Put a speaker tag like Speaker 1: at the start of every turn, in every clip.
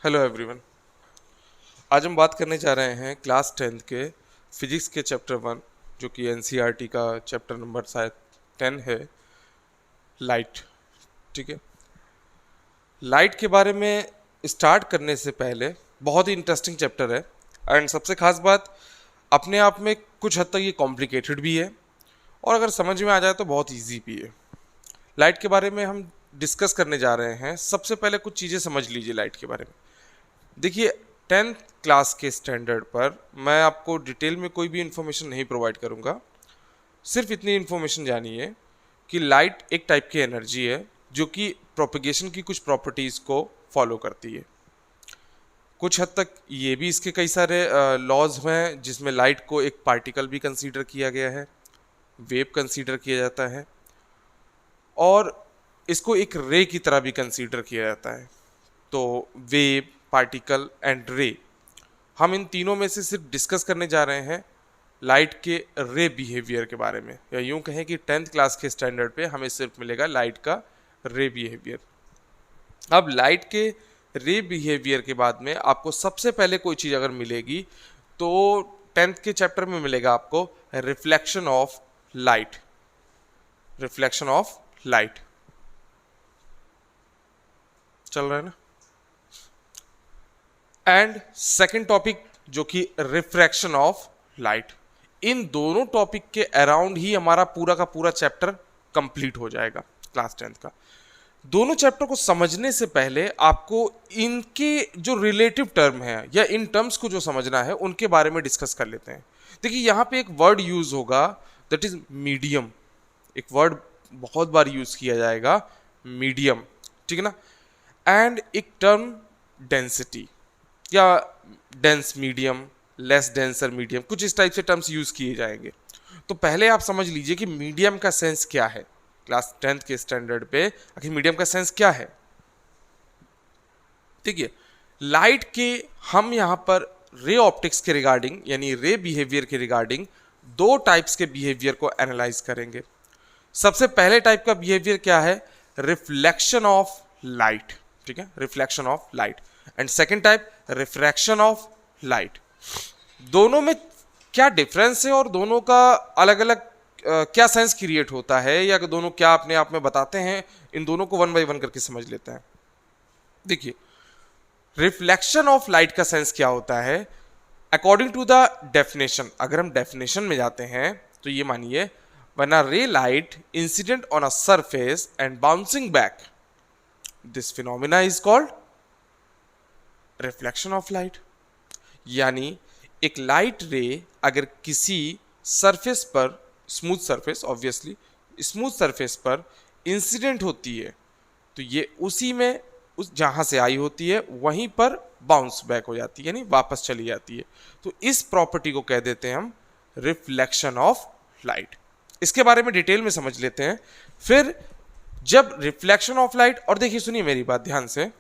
Speaker 1: Hello everyone. आज हम बात करने जा रहे हैं क्लास 10th के फिजिक्स के चैप्टर 1 जो कि एनसीईआरटी का चैप्टर नंबर शायद 10 है, लाइट। ठीक है, लाइट के बारे में स्टार्ट करने से पहले बहुत ही इंटरेस्टिंग चैप्टर है एंड सबसे खास बात अपने आप में कुछ हद तक ये कॉम्प्लिकेटेड भी है और अगर समझ में आ जाए तो बहुत ईजी भी है। लाइट के बारे में हम डिस्कस करने जा रहे हैं। सबसे पहले कुछ चीज़ें समझ लीजिए लाइट के बारे में। देखिए, 10th क्लास के स्टैंडर्ड पर मैं आपको डिटेल में कोई भी इन्फॉर्मेशन नहीं प्रोवाइड करूंगा। सिर्फ इतनी इन्फॉर्मेशन जानिए कि लाइट एक टाइप की एनर्जी है जो कि प्रोपगेशन की कुछ प्रॉपर्टीज़ को फॉलो करती है। कुछ हद तक ये भी इसके कई सारे लॉज हैं जिसमें लाइट को एक पार्टिकल भी कंसीडर किया गया है, वेव कंसीडर किया जाता है और इसको एक रे की तरह भी कंसीडर किया जाता है। तो वेव, पार्टिकल एंड रे, हम इन तीनों में से सिर्फ डिस्कस करने जा रहे हैं लाइट के रे बिहेवियर के बारे में, या यूं कहें कि 10th क्लास के स्टैंडर्ड पे हमें सिर्फ मिलेगा लाइट का रे बिहेवियर। अब लाइट के रे बिहेवियर के बाद में आपको सबसे पहले कोई चीज़ अगर मिलेगी तो 10th के चैप्टर में मिलेगा आपको reflection of light. Reflection of light चल रहा है ना। एंड सेकेंड टॉपिक जो कि रिफ्रैक्शन ऑफ लाइट। इन दोनों टॉपिक के अराउंड ही हमारा पूरा का पूरा चैप्टर कंप्लीट हो जाएगा क्लास 10th का। दोनों चैप्टर को समझने से पहले आपको इनके जो रिलेटिव टर्म है या इन टर्म्स को जो समझना है उनके बारे में डिस्कस कर लेते हैं। देखिए, यहाँ पे एक वर्ड यूज होगा दैट इज मीडियम। एक वर्ड बहुत बार यूज किया जाएगा, मीडियम, ठीक है ना। एंड एक टर्म डेंसिटी या dense medium, less denser medium, कुछ इस टाइप से टर्म्स यूज किए जाएंगे। तो पहले आप समझ लीजिए कि मीडियम का सेंस क्या है। क्लास 10th के स्टैंडर्ड पे आखिर मीडियम का सेंस क्या है। देखिए, लाइट के हम यहां पर रे ऑप्टिक्स के रिगार्डिंग यानी रे बिहेवियर के रिगार्डिंग दो टाइप्स के बिहेवियर को एनालाइज करेंगे। सबसे पहले टाइप का बिहेवियर क्या है? Reflection of light. ठीक है, reflection of light. And second type refraction of light. दोनों में क्या डिफरेंस है और दोनों का अलग अलग क्या सेंस क्रिएट होता है या दोनों क्या अपने आप में बताते हैं, इन दोनों को वन बाय वन करके समझ लेते हैं। देखिए, रिफ्लेक्शन ऑफ लाइट का सेंस क्या होता है अकॉर्डिंग टू द डेफिनेशन। अगर हम डेफिनेशन में जाते हैं तो ये मानिए, when a ray light incident on a surface and bouncing back, this phenomena is called reflection of light। यानी एक लाइट रे अगर किसी सरफेस पर, smooth surface, obviously smooth surface पर इंसिडेंट होती है तो ये उसी में उस जहां से आई होती है वहीं पर बाउंस बैक हो जाती है, यानी वापस चली जाती है। तो इस प्रॉपर्टी को कह देते हैं हम रिफ्लेक्शन ऑफ लाइट। इसके बारे में डिटेल में समझ लेते हैं। फिर जब रिफ्लेक्शन ऑफ लाइट, और देखिए सुनिए मेरी बात ध्यान से,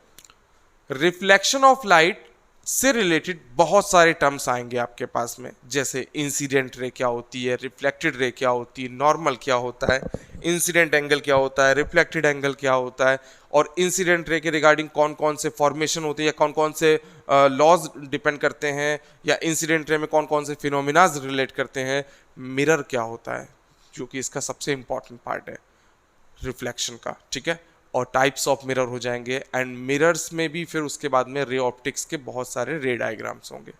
Speaker 1: रिफ्लेक्शन ऑफ लाइट से रिलेटेड बहुत सारे टर्म्स आएंगे आपके पास में, जैसे इंसिडेंट रे क्या होती है, रिफ्लेक्टेड रे क्या होती है, नॉर्मल क्या होता है, इंसिडेंट एंगल क्या होता है, रिफ्लेक्टेड एंगल क्या होता है, और इंसिडेंट रे के रिगार्डिंग कौन कौन से फॉर्मेशन होते हैं या कौन कौन से लॉज डिपेंड करते हैं, या इंसिडेंट रे में कौन कौन से फिनोमिनाज रिलेट करते हैं, मिरर क्या होता है जो कि इसका सबसे इंपॉर्टेंट पार्ट है रिफ्लेक्शन का। ठीक है, और टाइप्स ऑफ मिरर हो जाएंगे। एंड मिरर्स में भी फिर उसके बाद में रे ऑप्टिक्स के बहुत सारे रे डायग्राम्स होंगे।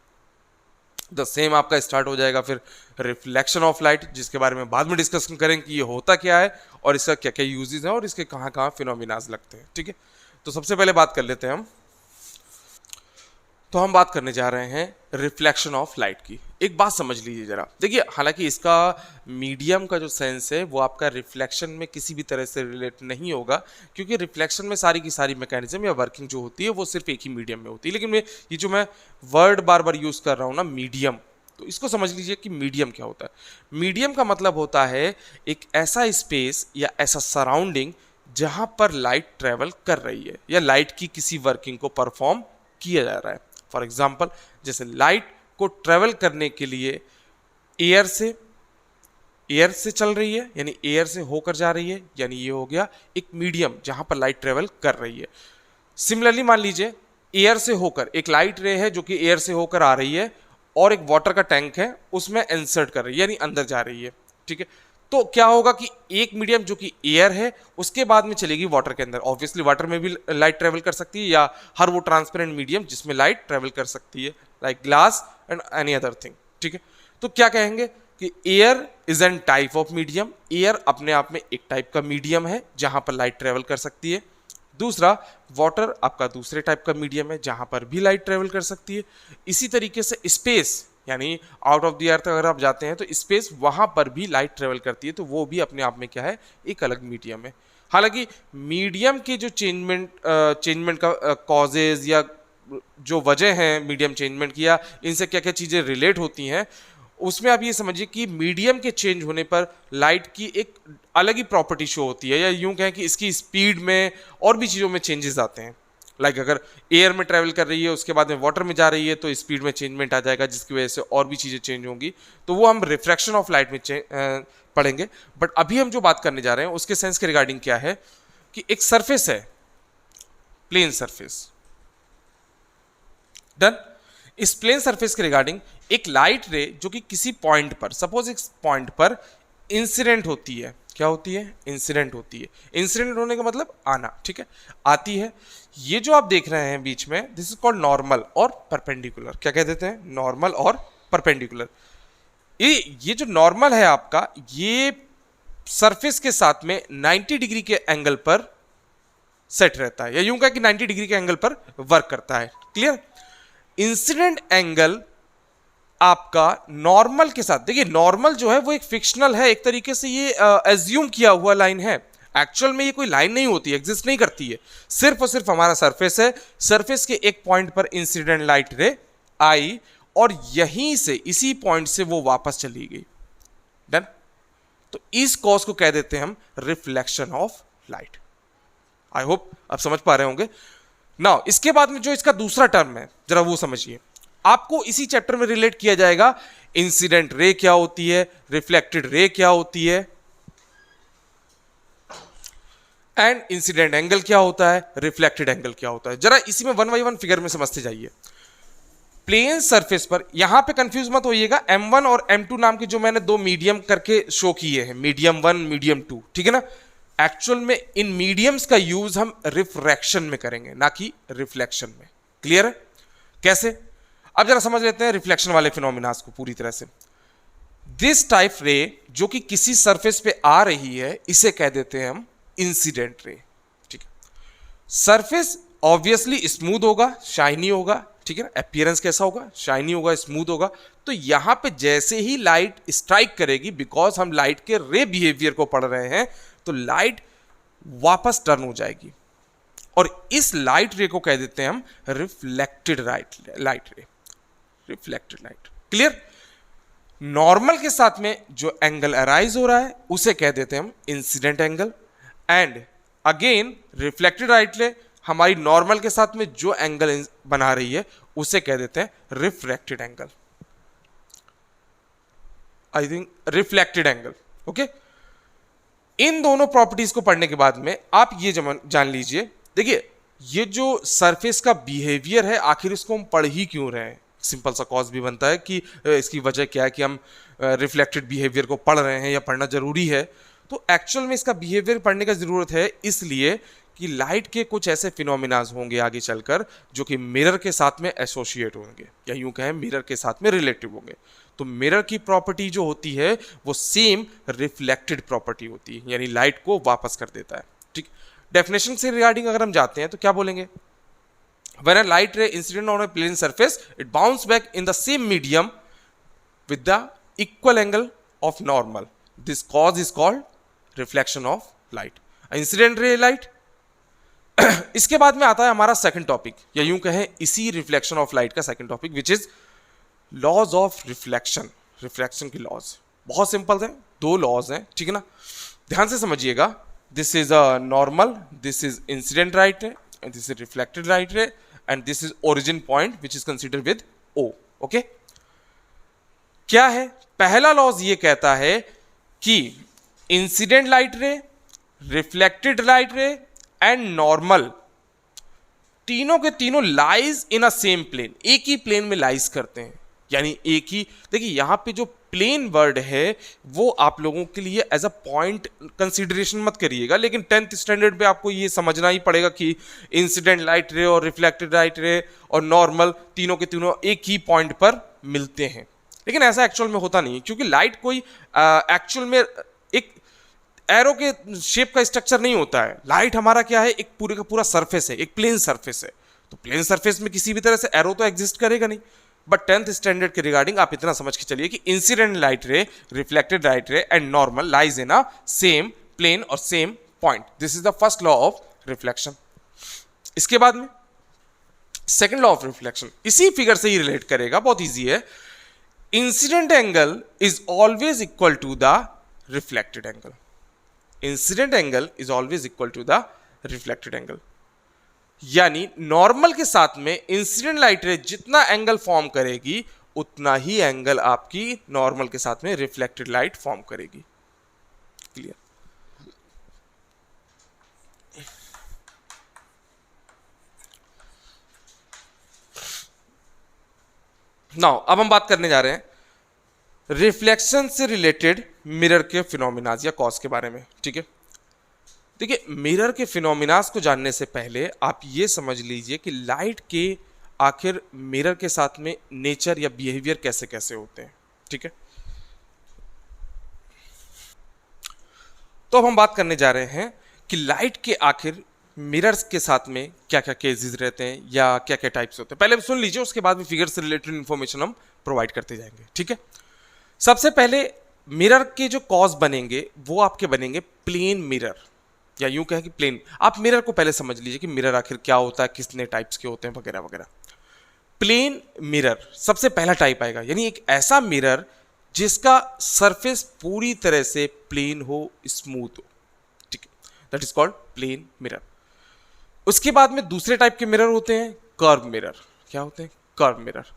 Speaker 1: द सेम आपका स्टार्ट हो जाएगा फिर रिफ्लेक्शन ऑफ लाइट, जिसके बारे में बाद में डिस्कस करेंगे कि ये होता क्या है और इसका क्या क्या यूजेस हैं और इसके कहाँ कहाँ फिनोमिनाज लगते हैं। ठीक है, तो सबसे पहले बात कर लेते हैं हम बात करने जा रहे हैं रिफ्लेक्शन ऑफ लाइट की। एक बात समझ लीजिए जरा। देखिए, हालांकि इसका मीडियम का जो सेंस है वो आपका रिफ्लेक्शन में किसी भी तरह से रिलेट नहीं होगा, क्योंकि रिफ्लेक्शन में सारी की सारी मैकेनिज्म या वर्किंग जो होती है वो सिर्फ एक ही मीडियम में होती है। लेकिन ये जो मैं वर्ड बार बार यूज कर रहा हूँ ना, मीडियम, तो इसको समझ लीजिए कि मीडियम क्या होता है। मीडियम का मतलब होता है एक ऐसा स्पेस या ऐसा सराउंडिंग जहां पर लाइट ट्रेवल कर रही है या लाइट की किसी वर्किंग को परफॉर्म किया जा रहा है। फॉर एग्जाम्पल, जैसे लाइट को ट्रेवल करने के लिए एयर से चल रही है, यानी एयर से होकर जा रही है, यानी ये हो गया एक मीडियम जहां पर लाइट ट्रेवल कर रही है। सिमिलरली मान लीजिए एयर से होकर, एक लाइट रे है जो कि एयर से होकर आ रही है और एक वाटर का टैंक है उसमें इंसर्ट कर रही है, यानी अंदर जा रही है, ठीक है। तो क्या होगा कि एक मीडियम जो कि एयर है उसके बाद में चलेगी वाटर के अंदर। ऑब्वियसली वाटर में भी लाइट ट्रेवल कर सकती है, या हर वो ट्रांसपेरेंट मीडियम जिसमें लाइट ट्रेवल कर सकती है, like glass and any other thing, ठीक है। तो क्या कहेंगे कि air is an type of medium, air अपने आप में एक टाइप का मीडियम है जहां पर लाइट ट्रेवल कर सकती है। दूसरा, वाटर आपका दूसरे टाइप का मीडियम है जहां पर भी लाइट ट्रेवल कर सकती है। इसी तरीके से स्पेस, यानी आउट ऑफ द अर्थ अगर आप जाते हैं तो स्पेस, वहां पर भी लाइट ट्रेवल करती है, तो वो भी अपने आप में क्या है, एक अलग मीडियम है। हालांकि मीडियम के जो चेंजमेंट का कॉजेज या जो वजह है मीडियम चेंजमेंट की, या इनसे क्या क्या चीज़ें रिलेट होती हैं, उसमें आप ये समझिए कि मीडियम के चेंज होने पर लाइट की एक अलग ही प्रॉपर्टी शो होती है, या यूं कहें कि इसकी स्पीड में और भी चीज़ों में चेंजेस आते हैं। लाइक अगर एयर में ट्रैवल कर रही है उसके बाद में वाटर में जा रही है तो स्पीड में चेंजमेंट आ जाएगा, जिसकी वजह से और भी चीज़ें चेंज होंगी। तो वो हम रिफ्रैक्शन ऑफ लाइट में पढ़ेंगे। बट अभी हम जो बात करने जा रहे हैं उसके सेंस के रिगार्डिंग क्या है कि एक सरफेस है, प्लेन सरफेस, डन। इस प्लेन सरफेस के रिगार्डिंग एक लाइट रे जो कि किसी पॉइंट पर, सपोज इस पॉइंट पर इंसिडेंट होती है, क्या होती है, इंसिडेंट होती है। इंसिडेंट होने का मतलब आना, ठीक है, आती है। ये जो आप देख रहे हैं बीच में, दिस इज कॉल्ड नॉर्मल और परपेंडिकुलर। क्या कह देते हैं, नॉर्मल और परपेंडिकुलर। ये जो नॉर्मल है आपका, ये सरफेस के साथ में 90 डिग्री के एंगल पर सेट रहता है, या यूं कहा कि 90 डिग्री के एंगल पर वर्क करता है, क्लियर। इंसिडेंट एंगल आपका नॉर्मल के साथ, देखिए नॉर्मल जो है वो एक फिक्शनल है, एक तरीके से ये एज्यूम किया हुआ लाइन है। एक्चुअल में ये कोई लाइन नहीं होती, एग्जिस्ट नहीं करती है, सिर्फ और सिर्फ हमारा सरफेस है। सरफेस के एक पॉइंट पर इंसिडेंट लाइट रे आई और यहीं से, इसी पॉइंट से वो वापस चली गई, डन। तो इस कॉज को कह देते हैं हम reflection of light. I hope आप समझ पा रहे होंगे। नाउ इसके बाद में जो इसका दूसरा टर्म है जरा वो समझिए, आपको इसी चैप्टर में रिलेट किया जाएगा। इंसिडेंट रे क्या होती है, रिफ्लेक्टेड रे क्या होती है, एंड इंसिडेंट एंगल क्या होता है, रिफ्लेक्टेड एंगल क्या होता है। जरा इसी में वन बाई वन फिगर में समझते जाइए। प्लेन सरफेस पर, यहां पे कंफ्यूज मत होइएगा, M1 और M2 नाम के जो मैंने दो मीडियम करके शो किए हैं, मीडियम 1 मीडियम 2, ठीक है ना। एक्चुअल में इन मीडियम्स का यूज हम रिफ्रैक्शन में करेंगे, ना कि रिफ्लेक्शन में, क्लियर है। कैसे, अब जरा समझ लेते हैं रिफ्लेक्शन वाले फिनोमिनास को पूरी तरह से। दिस टाइप रे जो कि किसी सरफेस पे आ रही है, इसे कह देते हैं हम इंसिडेंट रे, ठीक है। सरफेस ऑब्वियसली स्मूथ होगा, शाइनी होगा, ठीक है ना। अपीयरेंस कैसा होगा, शाइनी होगा, स्मूथ होगा। तो यहां पे जैसे ही लाइट स्ट्राइक करेगी, बिकॉज हम लाइट के रे बिहेवियर को पढ़ रहे हैं, तो लाइट वापस टर्न हो जाएगी और इस लाइट रे को कह देते हैं हम reflected light ray, reflected light, clear. Normal के साथ में जो एंगल अराइज हो रहा है उसे कह देते हैं हम incident angle, and again reflected light रे हमारी नॉर्मल के साथ में जो एंगल बना रही है उसे कह देते हैं refracted angle, I think reflected angle, okay. इन दोनों प्रॉपर्टीज को पढ़ने के बाद में आप ये जान लीजिए, देखिए ये जो सरफेस का बिहेवियर है, आखिर इसको हम पढ़ ही क्यों रहे हैं। सिंपल सा कॉज भी बनता है कि इसकी वजह क्या है कि हम रिफ्लेक्टेड बिहेवियर को पढ़ रहे हैं या पढ़ना जरूरी है। तो एक्चुअल में इसका बिहेवियर पढ़ने का जरूरत है इसलिए कि लाइट के कुछ ऐसे फिनोमिनाज होंगे आगे चलकर जो कि मिरर के साथ में एसोसिएट होंगे, या यूं कहें मिरर के साथ में रिलेटिव होंगे। तो मिरर की प्रॉपर्टी जो होती है वो सेम रिफ्लेक्टेड प्रॉपर्टी होती है, यानी लाइट को वापस कर देता है, ठीक। डेफिनेशन से रिगार्डिंग अगर हम जाते हैं तो क्या बोलेंगे, when a light ray incident on a plane surface it bounce back in the same medium with the equal angle of normal, this cause is called reflection of light, incident ray light. इसके बाद में आता है हमारा second topic, या यूं कहें इसी रिफ्लेक्शन ऑफ लाइट का second topic, which is laws of reflection. Reflection की लॉज बहुत सिंपल है, दो लॉज हैं, ठीक है ना। ध्यान से समझिएगा, this is a normal, this is incident light ray, and this is reflected light ray, and this is origin point which is consider with O, okay. क्या है पहला लॉज, ये कहता है कि incident light ray, reflected light ray and normal तीनों के तीनों lies in a same plane, एक ही प्लेन में लाइज करते हैं, यानी एक ही। देखिए यहां पे जो प्लेन वर्ड है वो आप लोगों के लिए एज अ पॉइंट कंसीडरेशन मत करिएगा, लेकिन 10th स्टैंडर्ड पे आपको ये समझना ही पड़ेगा कि इंसिडेंट लाइट रे और रिफ्लेक्टेड लाइट रे और नॉर्मल तीनों के तीनों एक ही पॉइंट पर मिलते हैं। लेकिन ऐसा एक्चुअल में होता नहीं है, क्योंकि लाइट कोई एक्चुअल में एक एरो के शेप का स्ट्रक्चर नहीं होता है। लाइट हमारा क्या है, एक पूरे का पूरा सरफेस है, एक प्लेन सरफेस है। तो प्लेन सरफेस में किसी भी तरह से एरो तो एग्जिस्ट करेगा नहीं। बट 10th स्टैंडर्ड के रिगार्डिंग आप इतना समझ के चलिए कि incident light ray, reflected light ray and normal lies in a same plane और same point. This is the first law of reflection. इसके बाद में सेकंड लॉ ऑफ रिफ्लेक्शन इसी फिगर से ही रिलेट करेगा, बहुत इजी है। Incident angle is always equal to the reflected angle. Incident angle is always equal to the reflected angle, यानी नॉर्मल के साथ में इंसिडेंट लाइट रे जितना एंगल फॉर्म करेगी उतना ही एंगल आपकी नॉर्मल के साथ में रिफ्लेक्टेड लाइट फॉर्म करेगी। क्लियर? नाउ अब हम बात करने जा रहे हैं रिफ्लेक्शन से रिलेटेड मिरर के फिनोमिनाज या कॉज के बारे में। ठीक है, देखिए मिरर के फिनोमिनाज को जानने से पहले आप ये समझ लीजिए कि लाइट के आखिर मिरर के साथ में नेचर या बिहेवियर कैसे कैसे होते हैं। ठीक है, तो अब हम बात करने जा रहे हैं कि लाइट के आखिर मिरर्स के साथ में क्या क्या केसेस रहते हैं या क्या क्या टाइप्स होते हैं। पहले सुन लीजिए, उसके बाद में फिगर से रिलेटेड इंफॉर्मेशन हम प्रोवाइड करते जाएंगे। ठीक है, सबसे पहले मिरर के जो कॉज बनेंगे वो आपके बनेंगे प्लेन मिरर, या यूं कहें कि प्लेन। आप मिरर को पहले समझ लीजिए कि मिरर आखिर क्या होता है, कितने टाइप्स के होते हैं वगैरह वगैरह। प्लेन मिरर सबसे पहला टाइप आएगा, यानी एक ऐसा मिरर जिसका सरफेस पूरी तरह से प्लेन हो, स्मूथ हो। ठीक है, that is called plane mirror. उसके बाद में दूसरे टाइप के मिरर होते हैं कर्व मिरर। क्या होते हैं? Curve mirror.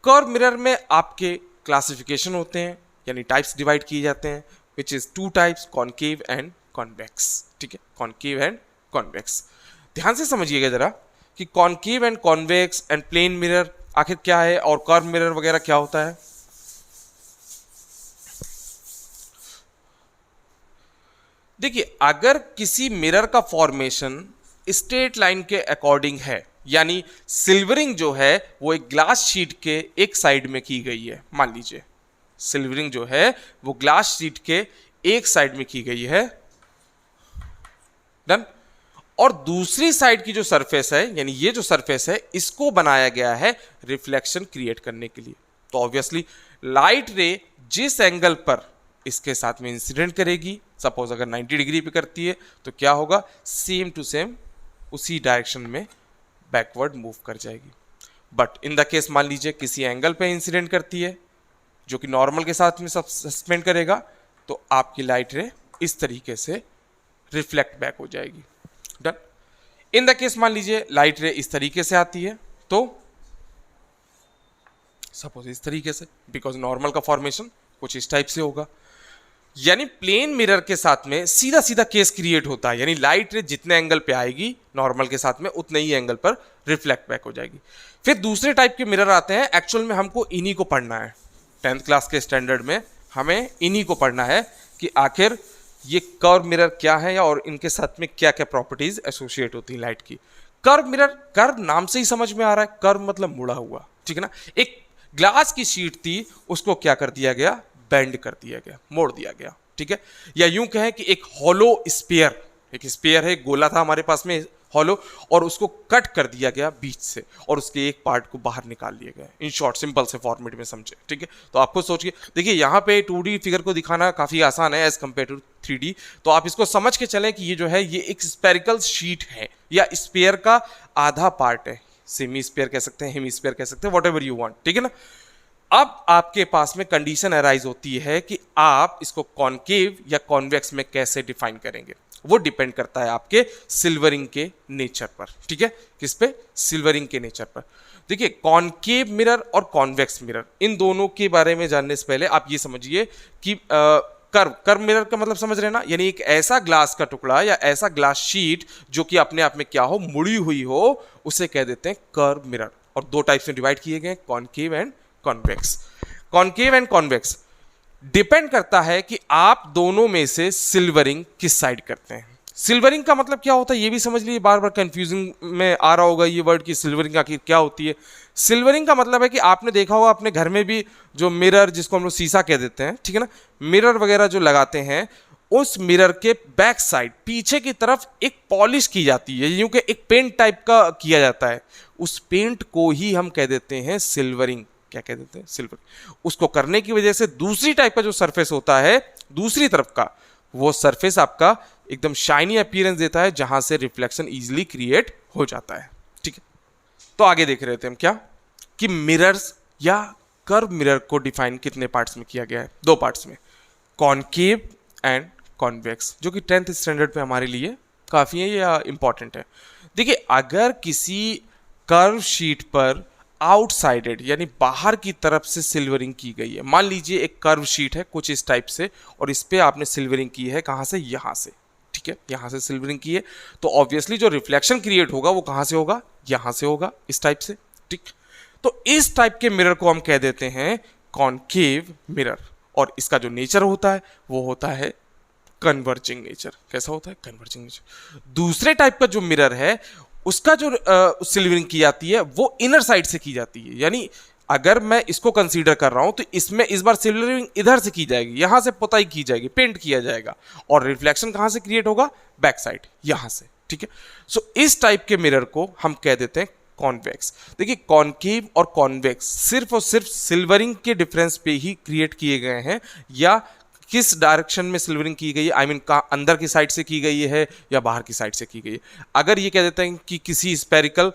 Speaker 1: कर्व मिरर में आपके क्लासिफिकेशन होते हैं, यानी टाइप्स डिवाइड किए जाते हैं, which is two types, concave and convex. ठीक है, कॉनकेव एंड कॉन्वेक्स। ध्यान से समझिएगा जरा कि concave and convex and plane mirror आखिर क्या है और कर्व मिरर वगैरह क्या होता है। देखिए अगर किसी मिरर का फॉर्मेशन स्ट्रेट लाइन के अकॉर्डिंग है, यानी सिल्वरिंग जो है वो एक ग्लास शीट के एक साइड में की गई है, मान लीजिए सिल्वरिंग जो है वो ग्लास शीट के एक साइड में की गई है, डन। और दूसरी साइड की जो सरफेस है, यानी ये जो सरफेस है, इसको बनाया गया है रिफ्लेक्शन क्रिएट करने के लिए। तो ऑब्वियसली लाइट रे जिस एंगल पर इसके साथ में इंसिडेंट करेगी, सपोज अगर 90 डिग्री पे करती है तो क्या होगा, सेम टू सेम उसी डायरेक्शन में बैकवर्ड मूव कर जाएगी। बट इन द केस मान लीजिए किसी एंगल पे इंसिडेंट करती है जो कि नॉर्मल के साथ में सस्पेंड करेगा, तो आपकी लाइट रे इस तरीके से रिफ्लेक्ट बैक हो जाएगी। डन। इन द केस मान लीजिए लाइट रे इस तरीके से आती है, तो सपोज इस तरीके से, बिकॉज नॉर्मल का फॉर्मेशन कुछ इस टाइप से होगा। यानी प्लेन मिरर के साथ में सीधा सीधा केस क्रिएट होता है, यानी लाइट रे जितने एंगल पे आएगी नॉर्मल के साथ में उतने ही एंगल पर रिफ्लेक्ट बैक हो जाएगी। फिर दूसरे टाइप के मिरर आते हैं, एक्चुअल में हमको इन्हीं को पढ़ना है 10th क्लास के स्टैंडर्ड में, हमें इन्हीं को पढ़ना है कि आखिर ये कर्व मिरर क्या है और इनके साथ में क्या क्या प्रॉपर्टीज एसोसिएट होती है लाइट की। कर्व मिरर, कर्व नाम से ही समझ में आ रहा है, कर्व मतलब मुड़ा हुआ। ठीक है ना, एक ग्लास की शीट थी उसको क्या कर दिया गया, बेंड कर दिया गया, मोड़ दिया गया। ठीक है, या यूं कहें कि एक हॉलो स्फीयर, एक स्फीयर है, गोला था हमारे पास में हॉलो, और उसको कट कर दिया गया बीच से और उसके एक पार्ट को बाहर निकाल लिया गया। इन शॉर्ट सिंपल से फॉर्मेट में समझे। ठीक है, तो आपको सोचिए, देखिए यहाँ पे 2D फिगर को दिखाना काफी आसान है एज कंपेयर टू 3D। तो आप इसको समझ के चलें कि ये जो है ये एक स्पेरिकल शीट है या स्फीयर का आधा पार्ट है, सेमी स्फीयर कह सकते हैं, हेमी स्फीयर कह सकते हैं, व्हाटएवर यू वांट। ठीक है ना, अब आपके पास में कंडीशन अराइज होती है कि आप इसको कॉनकेव या कॉन्वेक्स में कैसे डिफाइन करेंगे। वो डिपेंड करता है आपके सिल्वरिंग के नेचर पर। ठीक है, किस पे, सिल्वरिंग के नेचर पर। देखिए कॉनकेव मिरर और कॉन्वेक्स मिरर, इन दोनों के बारे में जानने से पहले आप ये समझिए कि कर्व, कर्व मिरर का मतलब समझ रहे हैं ना, यानी एक ऐसा ग्लास का टुकड़ा या ऐसा ग्लास शीट जो कि अपने आप में क्या हो, मुड़ी हुई हो, उसे कह देते हैं कर्व मिरर। और दो टाइप्स में डिवाइड किए गए, concave and convex. Concave and convex depend करता है कि आप दोनों में से सिल्वरिंग किस साइड करते हैं। सिल्वरिंग का मतलब क्या होता है ये भी समझ लीजिए, बार बार कंफ्यूजिंग में आ रहा होगा ये वर्ड कि सिल्वरिंग आखिर क्या होती है। सिल्वरिंग का मतलब है कि आपने देखा होगा अपने घर में भी जो मिरर, जिसको हम लोग शीशा कह देते हैं, ठीक है ना, मिरर वगैरह जो लगाते हैं, उस मिरर के बैक साइड पीछे की तरफ एक पॉलिश की जाती है, यूं कि एक पेंट टाइप का किया जाता है, उस पेंट को ही हम कह देते हैं सिल्वरिंग। क्या कह देते हैं? सिल्वर। उसको करने की वजह से दूसरी टाइप का जो सरफेस होता है दूसरी तरफ का, वो सरफेस आपका एकदम शाइनी अपीयरेंस देता है, जहां से रिफ्लेक्शन इजीली क्रिएट हो जाता है। ठीक है, तो आगे देख रहे थे हम क्या कि मिरर्स या कर्व मिरर को डिफाइन कितने पार्ट्स में किया गया है? दो पार्ट्स में, कॉनकेव एंड कॉन्वेक्स, जो कि 10th स्टैंडर्ड पे हमारे लिए काफी है या इंपॉर्टेंट है। देखिए, अगर किसी कर्व शीट पर आउटसाइडेड यानी बाहर की तरफ से सिल्वरिंग की गई है, मान लीजिए एक कर्व शीट है कुछ इस टाइप से, और इस पे आपने सिल्वरिंग की है, कहां से? यहां से, ठीक है, यहां से सिल्वरिंग की है, तो ऑब्वियसली जो रिफ्लेक्शन क्रिएट होगा वो कहां से होगा? यहां से होगा, इस टाइप से। ठीक, तो इस टाइप के मिरर को हम कह देते हैं कॉनकेव मिरर, और इसका जो नेचर होता है वो होता है कन्वर्जिंग नेचर। कैसा होता है? Converging nature. दूसरे टाइप का जो मिरर है उसका जो सिल्वरिंग की जाती है वो इनर साइड से की जाती है, यानी अगर मैं इसको कंसीडर कर रहा हूं तो इसमें इस बार सिल्वरिंग इधर से की जाएगी, यहां से पुताई की जाएगी, पेंट किया जाएगा, और रिफ्लेक्शन कहां से क्रिएट होगा? बैक साइड, यहां से। ठीक है, सो इस टाइप के मिरर को हम कह देते हैं कॉन्वेक्स। देखिए, कॉनकेव और कॉन्वेक्स सिर्फ और सिर्फ सिल्वरिंग के डिफरेंस पे ही क्रिएट किए गए हैं, या किस डायरेक्शन में सिल्वरिंग की गई है, आई मीन अंदर की साइड से की गई है या बाहर की साइड से की गई है। अगर ये कह देते हैं कि किसी स्पेरिकल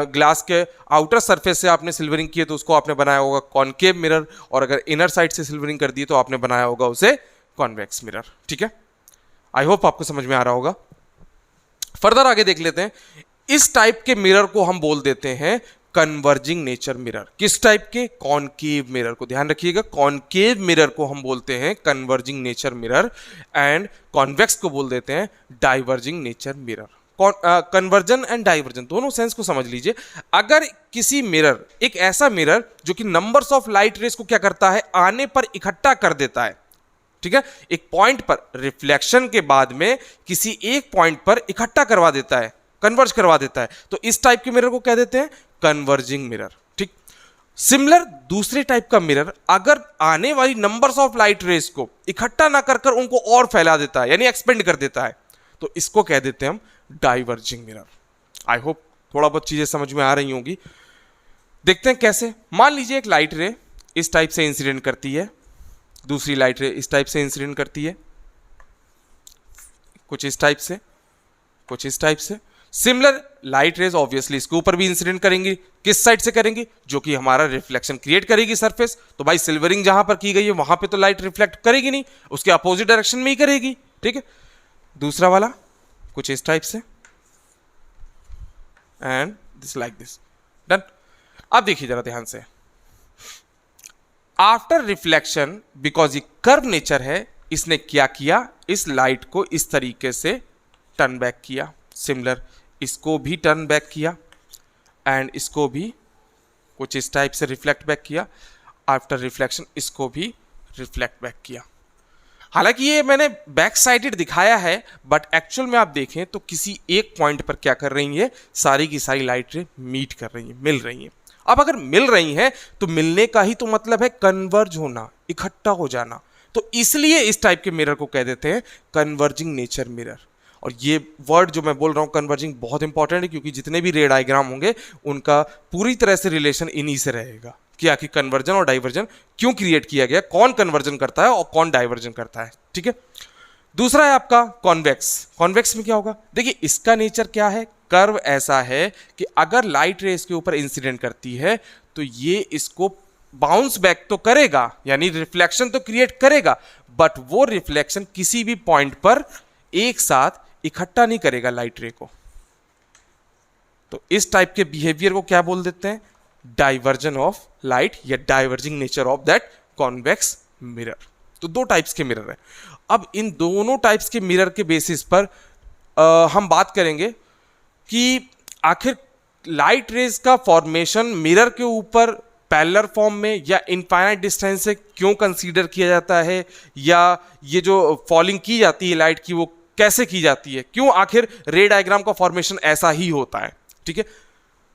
Speaker 1: ग्लास के आउटर सरफेस से आपने सिल्वरिंग की है तो उसको आपने बनाया होगा कॉनकेव मिरर, और अगर इनर साइड से सिल्वरिंग कर दी तो आपने बनाया होगा उसे कॉन्वेक्स मिरर। ठीक है, आई होप आपको समझ में आ रहा होगा। फर्दर आगे देख लेते हैं, इस टाइप के मिरर को हम बोल देते हैं कन्वर्जिंग नेचर मिरर। किस टाइप के? कॉनकेव मिरर को, ध्यान रखिएगा, कॉनकेव मिरर को हम बोलते हैं converging nature mirror, and convex को बोल देते हैं diverging nature mirror. Conversion and diversion दोनों सेंस को समझ लीजिए। अगर किसी मिरर, एक ऐसा मिरर जो कि नंबर्स ऑफ लाइट रेस को क्या करता है? आने पर इकट्ठा कर देता है, ठीक है, एक पॉइंट पर रिफ्लेक्शन के बाद में किसी एक पॉइंट पर इकट्ठा करवा देता है, कन्वर्ज करवा देता है, तो इस टाइप के मिरर को कह देते हैं कन्वर्जिंग मिरर। ठीक, सिमिलर दूसरे टाइप का मिरर अगर आने वाली नंबर्स ऑफ लाइट रेस को इकट्ठा ना कर उनको और फैला देता है, यानी एक्सपेंड कर देता है, तो इसको कह देते हैं हम डाइवर्जिंग मिरर। आई होप थोड़ा बहुत चीजें समझ में आ रही होंगी। देखते हैं कैसे। मान लीजिए एक लाइट रे इस टाइप से इंसिडेंट करती है, दूसरी लाइट रे इस टाइप से इंसिडेंट करती है, कुछ इस टाइप से, कुछ इस टाइप से। सिमिलर लाइट रेज ऑब्वियसली इसके ऊपर भी इंसिडेंट करेंगी, किस साइड से करेंगी? जो कि हमारा रिफ्लेक्शन क्रिएट करेगी सरफेस। तो भाई सिल्वरिंग जहां पर की गई है वहां पे तो लाइट रिफ्लेक्ट करेगी नहीं, उसके अपोजिट डायरेक्शन में ही करेगी। ठीक है, दूसरा वाला कुछ इस टाइप से, and this like this, done. अब देखिए जरा ध्यान से, आफ्टर रिफ्लेक्शन, बिकॉज ये कर्व नेचर है, इसने क्या किया? इस लाइट को इस तरीके से टर्न बैक किया। सिमिलर इसको भी टर्न बैक किया, एंड इसको भी कुछ इस टाइप से रिफ्लेक्ट बैक किया। आफ्टर रिफ्लेक्शन इसको भी रिफ्लेक्ट बैक किया। हालांकि ये मैंने बैक साइडेड दिखाया है, बट एक्चुअल में आप देखें तो किसी एक पॉइंट पर क्या कर रही है? सारी की सारी लाइट रे मीट कर रही है, मिल रही है। अब अगर मिल रही हैं तो मिलने का ही तो मतलब है कन्वर्ज होना, इकट्ठा हो जाना, तो इसलिए इस टाइप के मिरर को कह देते हैं कन्वर्जिंग नेचर मिरर। और ये वर्ड जो मैं बोल रहा हूं कन्वर्जिंग बहुत इंपॉर्टेंट है, क्योंकि जितने भी रे डायग्राम होंगे उनका पूरी तरह से रिलेशन इन्हीं से रहेगा कि आखिर कन्वर्जन और डाइवर्जन क्यों क्रिएट किया गया, कौन कन्वर्जन करता है और कौन डाइवर्जन करता है। ठीक है, दूसरा है आपका कॉन्वेक्स। कॉन्वेक्स में क्या होगा? देखिए इसका नेचर क्या है? कर्व ऐसा है कि अगर लाइट रे इसके ऊपर इंसिडेंट करती है तो ये इसको बाउंस बैक तो करेगा, यानी रिफ्लेक्शन तो क्रिएट करेगा, बट वो रिफ्लेक्शन किसी भी पॉइंट पर एक साथ इकट्ठा नहीं करेगा लाइट रे को। तो इस टाइप के बिहेवियर को क्या बोल देते हैं? डाइवर्जन ऑफ लाइट या diverging nature of that convex mirror. तो दो टाइप्स के मिरर हैं। अब इन दोनों टाइप्स के मिरर के बेसिस पर हम बात करेंगे कि आखिर लाइट रेज का फॉर्मेशन मिरर के ऊपर पैरेलल फॉर्म में या इनफाइनाइट डिस्टेंस से क्यों कंसीडर किया जाता है, या ये जो फॉलिंग की जाती है लाइट की वो कैसे की जाती है, क्यों आखिर रे डायग्राम का फॉर्मेशन ऐसा ही होता है। ठीक है,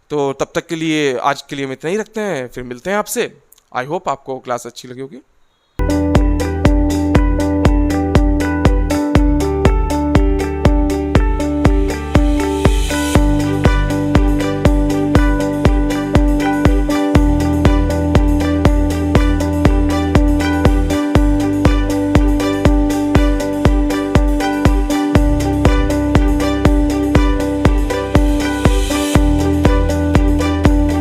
Speaker 1: तो तब तक के लिए आज के लिए हम इतना ही रखते हैं, फिर मिलते हैं आपसे। आई होप आपको क्लास अच्छी लगी होगी।